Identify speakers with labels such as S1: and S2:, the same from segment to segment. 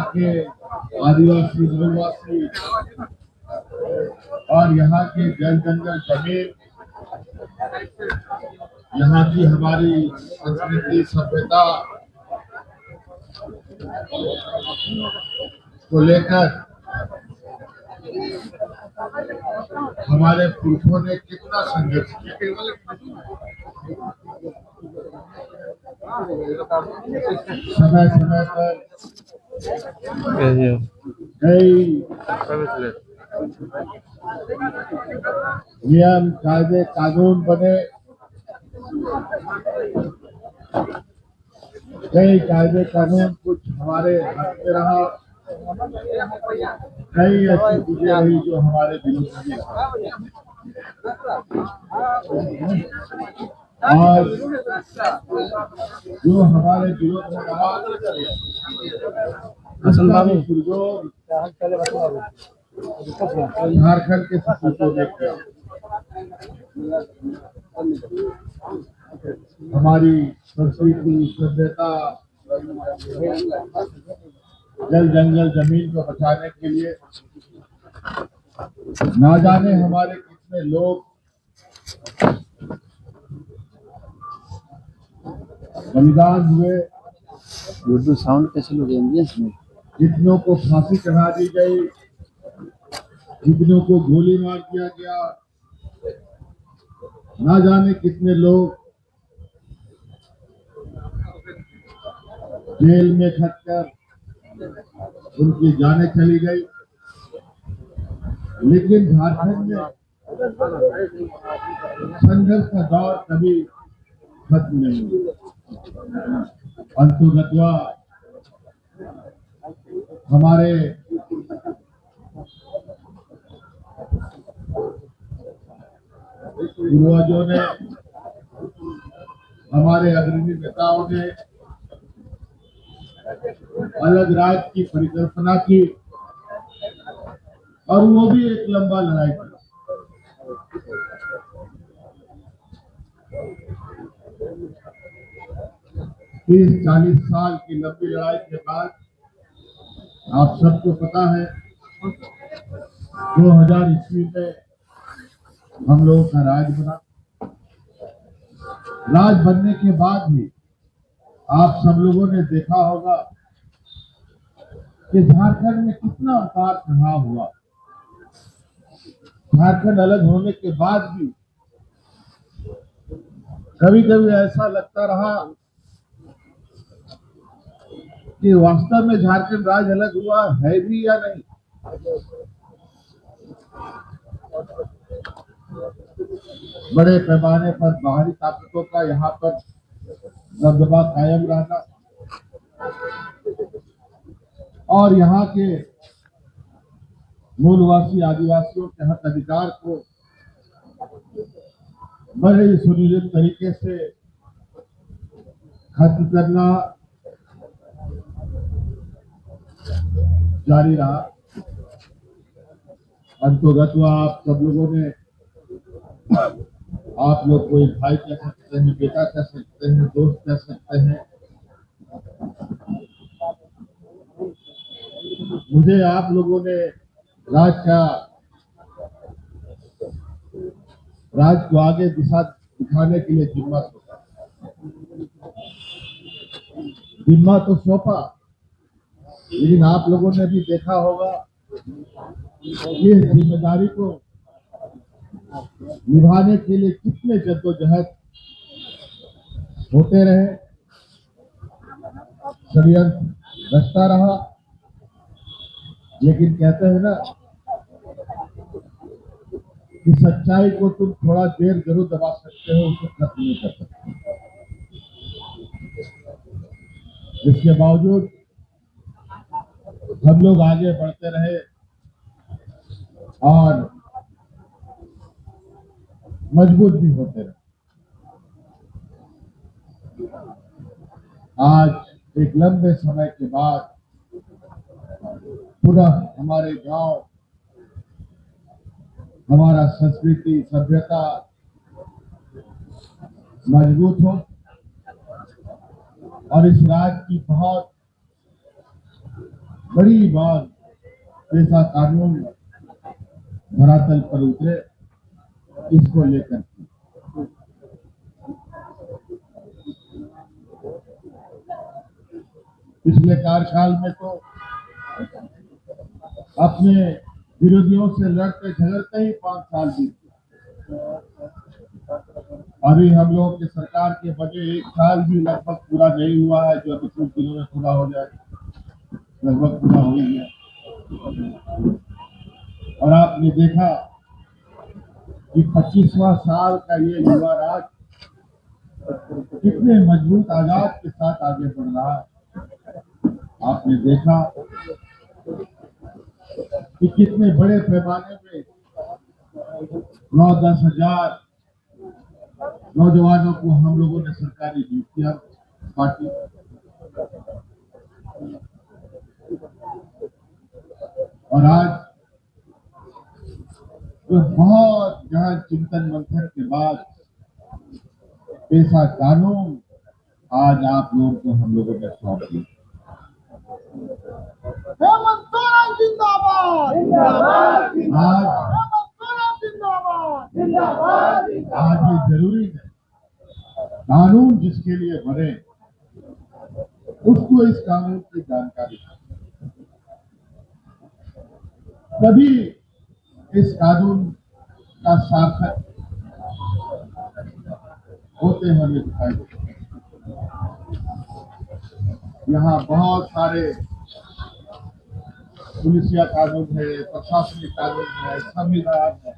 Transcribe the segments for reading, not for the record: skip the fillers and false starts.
S1: के आदिवासी मूलवासी और यहाँ के जल जंगल जमीन, यहाँ की हमारी संस्कृति सभ्यता को लेकर हमारे पुरखों ने कितना संघर्ष किया। समय समय पर कई नियम कायदे कानून बने, कई कायदे कानून कुछ हमारे हक में रहा, कई ऐसी चीजें रही जो हमारे विरोध में, और जो हमारे विरोध में रहा उसका भी सुरजोर झारखंड के सपूतों ने किया। हमारी संस्कृति सभ्यता जल जंगल जमीन को बचाने के लिए ना जाने हमारे कितने लोग बलिदान हुए,
S2: उर्दू साउंड कैसे लगेंगे इसमें?
S1: जितनों को फांसी चढ़ा दी गई, जितनों को गोली मार दिया गया, ना जाने कितने लोग जेल में खटकर उनकी जानें चली गई। लेकिन झारखंड में संघर्ष का दौर कभी खत्म नहीं हुआ। अंतोगत्वा हमारे पूर्वजों ने, हमारे अग्रणी नेताओं ने अलग राज्य की परिकल्पना की और वो भी एक लंबा लड़ाई था। 30-40 साल की लंबी लड़ाई के बाद आप सबको पता है 2000 ईस्वी में हम लोगों का राज बना। राज बनने के बाद भी आप सब लोगों ने देखा होगा कि झारखंड में कितना उतार चढ़ाव हुआ। झारखंड अलग होने के बाद भी कभी कभी ऐसा लगता रहा कि वास्तव में झारखंड राज्य अलग हुआ है भी या नहीं। बड़े पैमाने पर बाहरी ताकतों का यहाँ पर दबदबा कायम रहना और यहाँ के मूलवासी आदिवासियों के हक अधिकार को बड़े ही सुनियोजित तरीके से खत्म करना जारी रहा। अंतोगत्वा आप सब लोगों ने, आप लोग कोई भाई कह सकते हैं, बेटा कह सकते हैं, दोस्त कह सकते हैं, मुझे आप लोगों ने राज को आगे दिशा दिखाने के लिए जिम्मा तो सौंपा, लेकिन आप लोगों ने भी देखा होगा कि इस जिम्मेदारी को निभाने के लिए कितने जद्दोजहद होते रहे, षड्यंत्र रचता रहा। लेकिन कहते हैं ना कि सच्चाई को तुम थोड़ा देर जरूर दबा सकते हो, उसे खत्म नहीं कर सकते। इसके बावजूद हम लोग आगे बढ़ते रहे और मजबूत भी होते रहे। आज एक लंबे समय के बाद पुनः हमारे गांव, हमारा संस्कृति सभ्यता मजबूत हो और इस राज्य की बहुत बड़ी बार पेशा कानून धरातल पर उतरे इसको लेकर पिछले कार्यकाल में तो अपने विरोधियों से लड़ते झगड़ते ही 5 साल बीत गए। अभी हम लोगों की सरकार के बजे 1 साल भी लगभग पूरा नहीं हुआ है, जो अभी कुछ दिनों में पूरा हो जाए, लगभग पूरा हो ही गया। और आपने देखा कि 25वां साल का ये युवा राज कितने मजबूत आगाज के साथ आगे बढ़ रहा है। आपने देखा कि कितने बड़े पैमाने पे 9-10 हजार नौजवानों को हम लोगों ने सरकारी नियुक्तियां बांटी। और आज तो बहुत गहन चिंतन मंथन के बाद पेशा कानून आज आप लोगों को हम लोगों ने सौंप दिया।
S3: हेमंत सोरेन जिंदाबाद जिंदाबाद
S1: आज
S3: हेमंत सोरेन जिंदाबाद
S1: आज ये जरूरी है, कानून जिसके लिए बने उसको इस कानून की जानकारी है, तभी इस कानून का सार्थक होते हमें दिखाई देते। यहाँ बहुत सारे पुलिसिया कानून है, प्रशासनिक कानून है, संविधान है,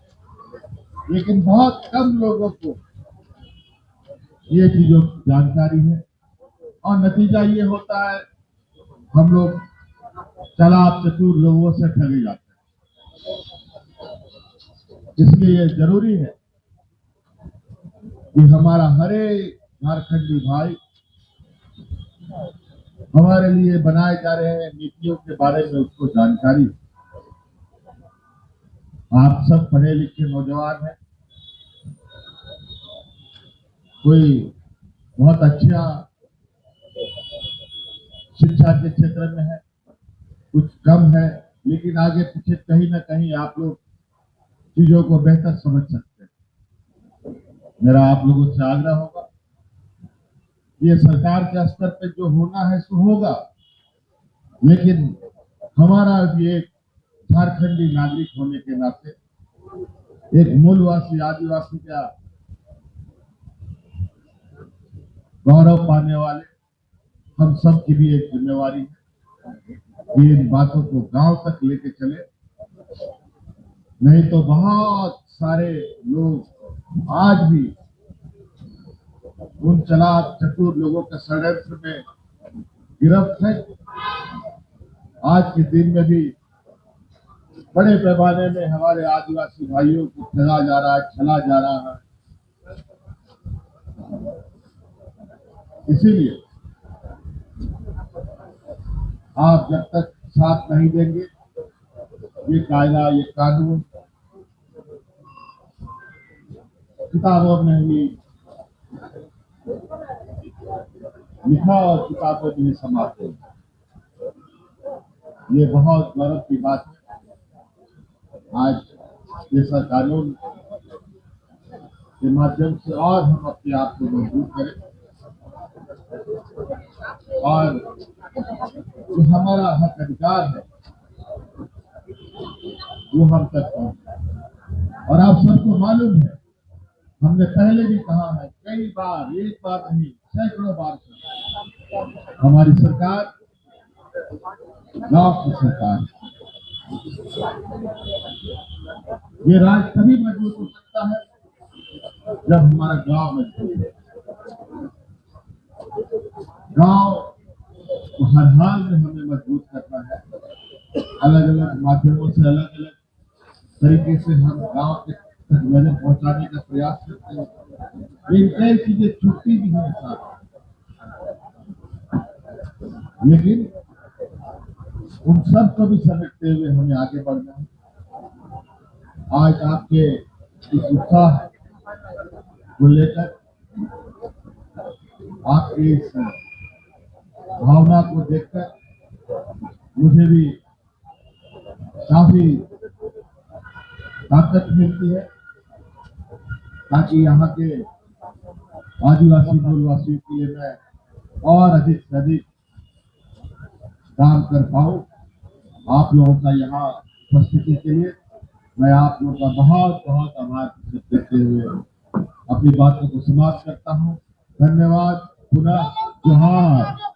S1: लेकिन बहुत कम लोगों को ये चीजों की जानकारी है। और नतीजा ये होता है, हम लोग चालाक चतुर लोगों से ठगे जाते हैं। इसलिए ये जरूरी है कि हमारा हर एक झारखंडी भाई हमारे लिए बनाए जा रहे नीतियों के बारे में उसको जानकारी। आप सब पढ़े लिखे नौजवान हैं, कोई बहुत अच्छा शिक्षा के क्षेत्र में है, कुछ कम है, लेकिन आगे पीछे कहीं ना कहीं आप लोग चीजों को बेहतर समझ सकते हैं। मेरा आप लोगों से आग्रह होगा, ये सरकार के स्तर पे जो होना है सो होगा, लेकिन हमारा भी एक झारखंडी नागरिक होने के नाते, एक मूलवासी आदिवासी का गौरव पाने वाले हम सब की भी एक जिम्मेवारी है कि इन बातों को गांव तक लेके चले। नहीं तो बहुत सारे लोग आज भी उन चालाक चतुर लोगों के षड्यंत्र में गिरफ्त है। आज के दिन में भी बड़े पैमाने में हमारे आदिवासी भाइयों को ठगा जा रहा है, छला जा रहा है। इसीलिए आप जब तक साथ नहीं देंगे, ये कायदा ये कानून किताबों में ही लिखा और किताबों में ही समाप्त हो, ये बहुत गौरव की बात है। आज ऐसा कानून के माध्यम से और हम अपने आप को मजबूत करें और जो हमारा हक अधिकार है वो हम तक पहुंचे। और आप सबको मालूम है, हमने पहले भी कहा है कई बार, एक बार नहीं सैकड़ों बार, हमारी सरकार गांव की सरकार है। ये राज तभी मजबूत हो सकता है जब हमारा गांव मजबूत है। गांव को हर हाल में हमें मजबूत करना है। अलग अलग माध्यमों से, अलग अलग तरीके से हम गांव के तक मदद पहुंचाने का प्रयास करते हैं। लेकिन कई चीजें छूटती भी हैं साथ, लेकिन उन सब को भी समेटते हुए हमें आगे बढ़ना है। आज आपके इस उत्साह को लेकर, आपकी इस भावना को देखकर मुझे भी काफी ताकत मिलती है, ताकि यहाँ के आदिवासी मूलवासियों के लिए मैं और अधिक से अधिक काम कर पाऊं। आप लोगों का यहाँ उपस्थिति के लिए मैं आप लोगों का बहुत बहुत आभार प्रकट करते हुए अपनी बातों को समाप्त करता हूँ। धन्यवाद। पुनः जोहार।